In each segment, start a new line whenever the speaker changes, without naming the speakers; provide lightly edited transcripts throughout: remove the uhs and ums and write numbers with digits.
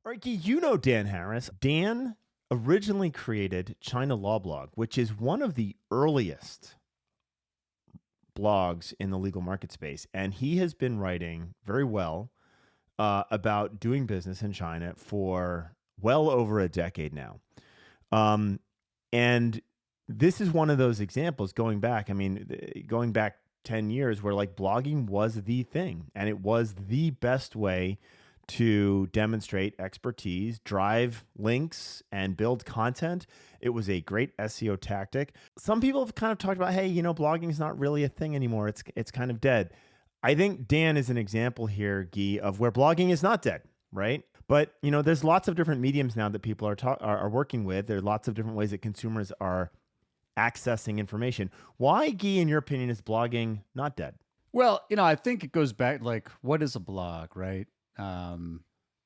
All right, Gyi, you know Dan Harris. Dan originally created China Law Blog, which is one of the earliest blogs in the legal market space. And he has been writing very well about doing business in China for well over a decade now. And this is one of those examples going back 10 years where like blogging was the thing and it was the best way to demonstrate expertise, drive links, and build content. It was a great SEO tactic. Some people have kind of talked about, hey, blogging is not really a thing anymore. It's kind of dead. I think Dan is an example here, Gyi, of where blogging is not dead, right? But there's lots of different mediums now that people are working with. There are lots of different ways that consumers are accessing information. Why, Gyi, in your opinion, is blogging not dead?
Well, I think it goes back like, what is a blog, right?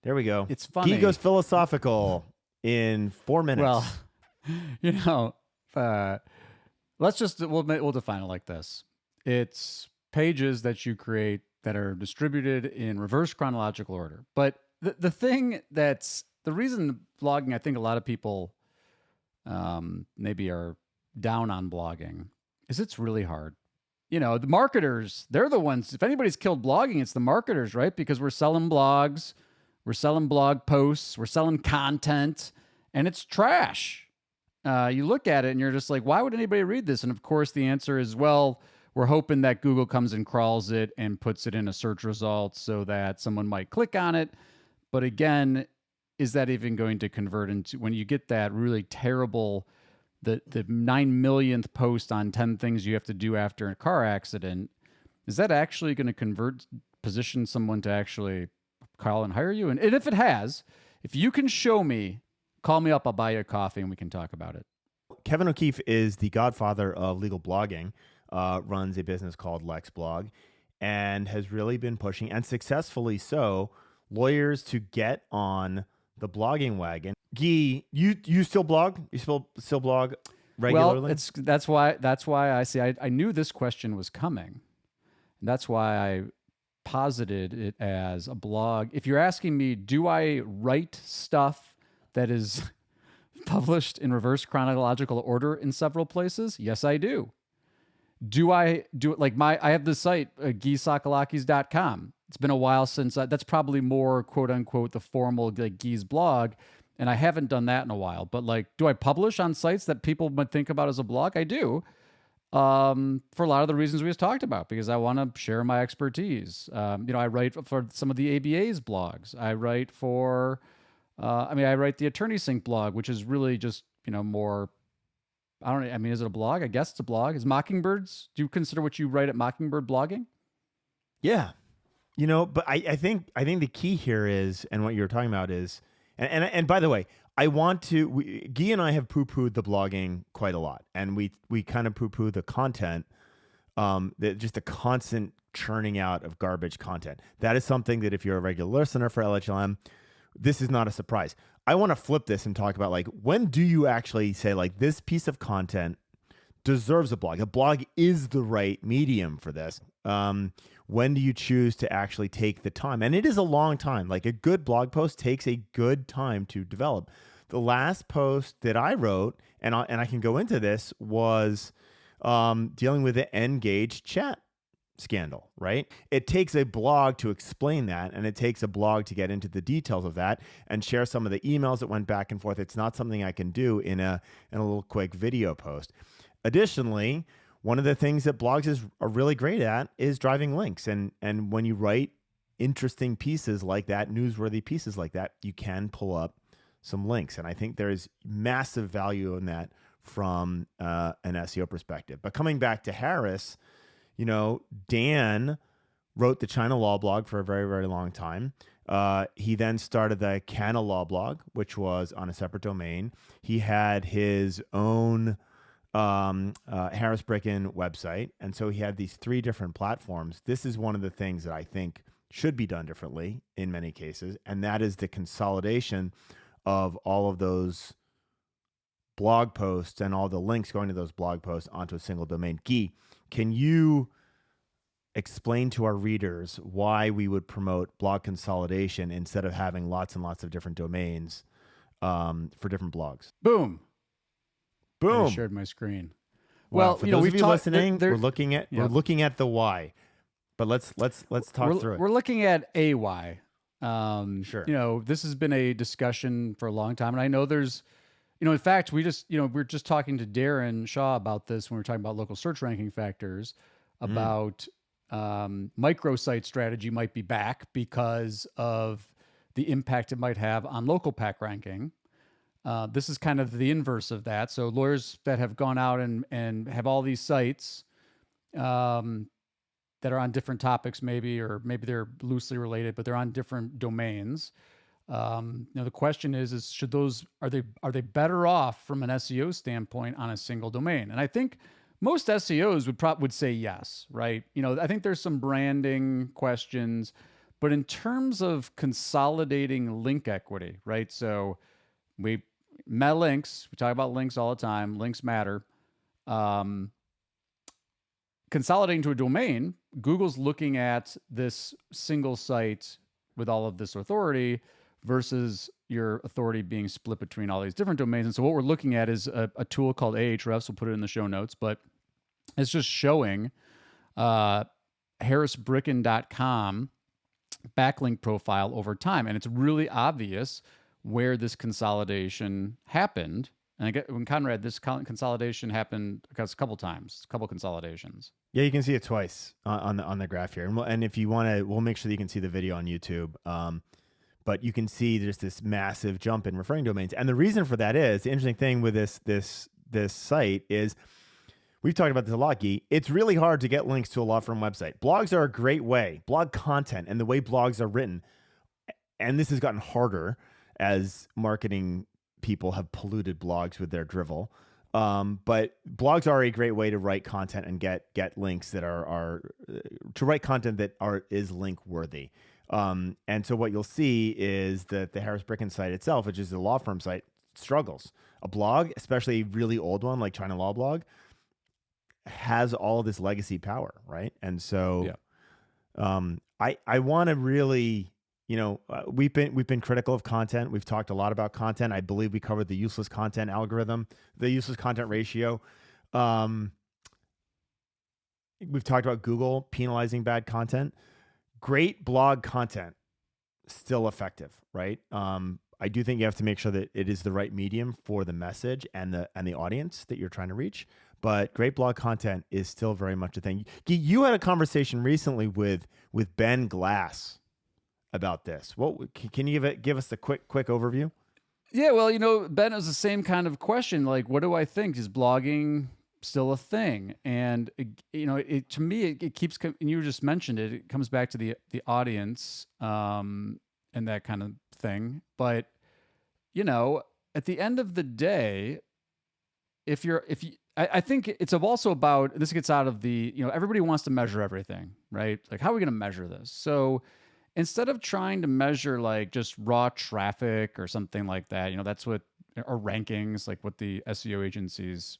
There we go.
It's funny.
Gyi goes philosophical in 4 minutes.
Well, we'll define it like this. It's pages that you create that are distributed in reverse chronological order. But the reason blogging, I think a lot of people maybe are down on blogging, is it's really hard. The marketers, they're the ones, if anybody's killed blogging, it's the marketers, right? Because we're selling blogs, we're selling blog posts, we're selling content, and it's trash. You look at it and you're just like, why would anybody read this? And of course the answer is, well, we're hoping that Google comes and crawls it and puts it in a search result so that someone might click on it. But again, is that even going to convert into, when you get that really terrible, the 9 millionth post on 10 things you have to do after a car accident, is that actually going to position someone to actually call and hire you? And if it has, if you can show me, call me up, I'll buy you a coffee and we can talk about it.
Kevin O'Keefe is the godfather of legal blogging, runs a business called Lex Blog, and has really been pushing, and successfully so, lawyers to get on the blogging wagon. Gyi, you still blog? You still blog regularly?
Well, that's why I see. I knew this question was coming. That's why I posited it as a blog. If you're asking me, do I write stuff that is published in reverse chronological order in several places? Yes, I do. Do I do it like I have the site, GyiSokolakis.com. It's been a while since that's probably more quote unquote the formal like Gyi's blog. And I haven't done that in a while, but like, do I publish on sites that people might think about as a blog? I do, for a lot of the reasons we just talked about, because I want to share my expertise. I write for some of the ABA's blogs. I write for, I write the Attorney Sync blog, which is really just, more, is it a blog? I guess it's a blog. Is Mockingbirds, do you consider what you write at Mockingbird blogging?
Yeah. But I think the key here is, and what you're talking about is, and by the way, Gyi and I have poo-pooed the blogging quite a lot, and we kind of poo-poo the content, just the constant churning out of garbage content. That is something that if you're a regular listener for LHLM, this is not a surprise. I want to flip this and talk about like, when do you actually say like this piece of content deserves a blog? A blog is the right medium for this. When do you choose to actually take the time? And it is a long time. Like a good blog post takes a good time to develop. The last post that I wrote, and I can go into this, was dealing with the Engage chat scandal, right? It takes a blog to explain that, and it takes a blog to get into the details of that and share some of the emails that went back and forth. It's not something I can do in a little quick video post. Additionally, one of the things that blogs are really great at is driving links. And when you write interesting pieces like that, newsworthy pieces like that, you can pull up some links. And I think there's massive value in that from an SEO perspective. But coming back to Harris, Dan wrote the China Law blog for a very, very long time. He then started the Canna Law blog, which was on a separate domain. He had his own Harris Bricken website. And so he had these 3 different platforms. This is one of the things that I think should be done differently in many cases. And that is the consolidation of all of those blog posts and all the links going to those blog posts onto a single domain. Gyi, can you explain to our readers why we would promote blog consolidation instead of having lots and lots of different domains for different blogs.
Boom. I
Boom.
just shared my screen.
Wow.
Well,
For
you know,
those
we've
of you
talked.
listening,
There,
we're looking at the why. But let's talk through it.
We're looking at AY.
Sure.
You know, this has been a discussion for a long time, and I know there's, you know, in fact, we're just talking to Darren Shaw about this when we were talking about local search ranking factors, about microsite strategy might be back because of the impact it might have on local pack ranking. This is kind of the inverse of that. So lawyers that have gone out and have all these sites that are on different topics, or maybe they're loosely related, but they're on different domains. You know, the question is should those, are they better off from an SEO standpoint on a single domain? And I think most SEOs would say yes, right? You know, I think there's some branding questions, but in terms of consolidating link equity, right? So we meta links, we talk about links all the time. Links matter. Consolidating to a domain, Google's looking at this single site with all of this authority versus your authority being split between all these different domains. And so what we're looking at is a tool called Ahrefs. We'll put it in the show notes, but it's just showing harrisbricken.com backlink profile over time. And it's really obvious where this consolidation happened. And when Conrad, this consolidation happened a couple times, a couple consolidations.
Yeah, you can see it twice on the graph here. And if you want to, we'll make sure that you can see the video on YouTube. But you can see there's this massive jump in referring domains. And the reason for that is, the interesting thing with this site is, we've talked about this a lot, Gyi. It's really hard to get links to a law firm website. Blogs are a great way. Blog content and the way blogs are written, and this has gotten harder as marketing people have polluted blogs with their drivel. But blogs are a great way to write content and get links that are to write content that is link worthy. And so what you'll see is that the Harris Bricken site itself, which is a law firm site, struggles. A blog, especially a really old one like China Law Blog, has all of this legacy power, right? And so, I want to really, we've been critical of content. We've talked a lot about content. I believe we covered the useless content algorithm, the useless content ratio. We've talked about Google penalizing bad content. Great blog content, still effective, right? I do think you have to make sure that it is the right medium for the message and the audience that you're trying to reach. But great blog content is still very much a thing. You had a conversation recently with Ben Glass about this. What can you give us the quick overview?
Yeah, well, Ben, is the same kind of question. Like, what do I think? Is blogging still a thing? And to me, it keeps. And you just mentioned it. It comes back to the audience and that kind of thing. But at the end of the day, I think it's also about, this gets out of the, everybody wants to measure everything, right? Like, how are we going to measure this? So instead of trying to measure like just raw traffic or something like that, that's what, or rankings, like what the SEO agencies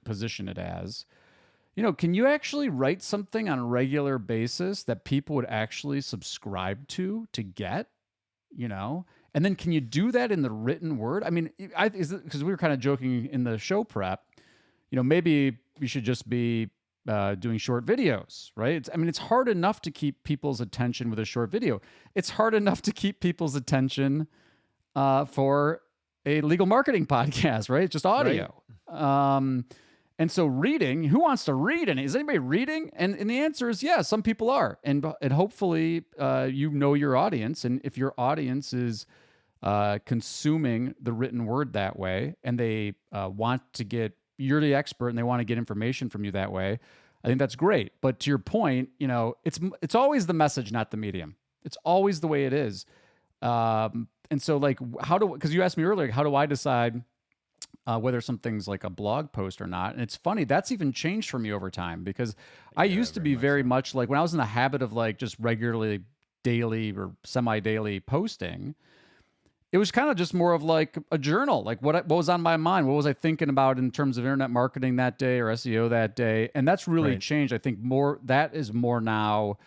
position it as, can you actually write something on a regular basis that people would actually subscribe to get, and then can you do that in the written word? I mean, because we were kind of joking in the show prep, maybe we should just be doing short videos, right? It's hard enough to keep people's attention with a short video. It's hard enough to keep people's attention for a legal marketing podcast, right? It's just audio. Right. And so reading, who wants to read? And is anybody reading? And the answer is yes, some people are. And hopefully your audience. And if your audience is consuming the written word that way, and they want to you're the expert and they want to get information from you that way, I think that's great. But to your point, it's always the message, not the medium. It's always the way it is. And so like, because you asked me earlier, how do I decide whether something's like a blog post or not? And it's funny, that's even changed for me over time, because I used to be very much like, when I was in the habit of like just regularly daily or semi-daily posting, it was kind of just more of like a journal, like what was on my mind, what was I thinking about in terms of internet marketing that day or SEO that day, and that's really
Right.
changed. I think more that is more now.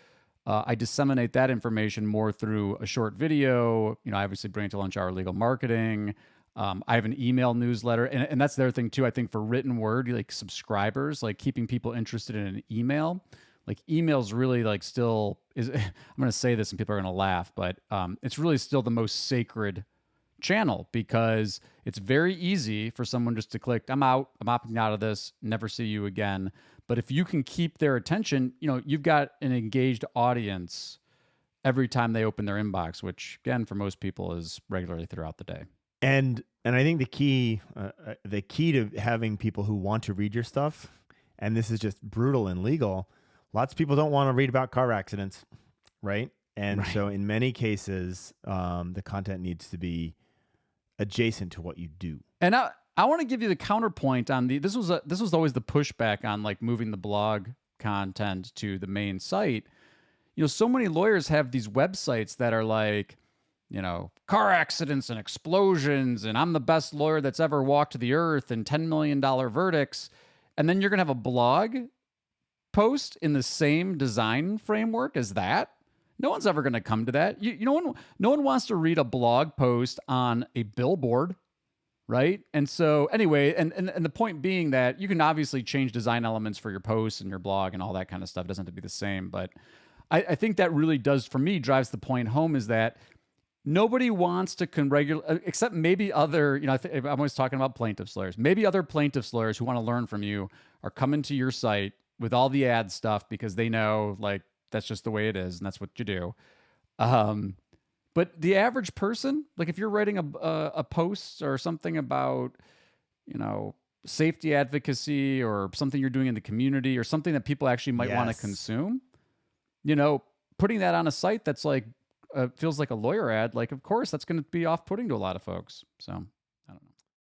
I disseminate that information more through a short video. I obviously bring it to Lunch Hour Legal Marketing. I have an email newsletter, and that's the other thing too. I think for written word, like subscribers, like keeping people interested in an email, like emails really like still is. I'm going to say this and people are going to laugh, but it's really still the most sacred channel because it's very easy for someone just to click, I'm out, I'm opting out of this, never see you again. But if you can keep their attention, you've got an engaged audience every time they open their inbox, which again, for most people is regularly throughout the day.
And I think the key to having people who want to read your stuff, and this is just brutal and legal, lots of people don't want to read about car accidents, right? And
Right.
so in many cases, the content needs to be adjacent to what you do.
And I want to give you the counterpoint on this was always the pushback on like moving the blog content to the main site. So many lawyers have these websites that are like, car accidents and explosions, and I'm the best lawyer that's ever walked the earth, and $10 million verdicts. And then you're going to have a blog post in the same design framework as that. No one's ever going to come to that. No one wants to read a blog post on a billboard, right? And so anyway, and the point being that you can obviously change design elements for your posts and your blog and all that kind of stuff. It doesn't have to be the same, but I think that really does, for me, drives the point home is that nobody wants to except maybe other, I'm always talking about plaintiffs lawyers. Maybe other plaintiffs lawyers who want to learn from you are coming to your site with all the ad stuff because they know like that's just the way it is and that's what you do. But the average person, like if you're writing a post or something about, safety advocacy or something you're doing in the community or something that people actually might want to
Yes.
consume, putting that on a site that's like feels like a lawyer ad, like of course that's going to be off-putting to a lot of folks. So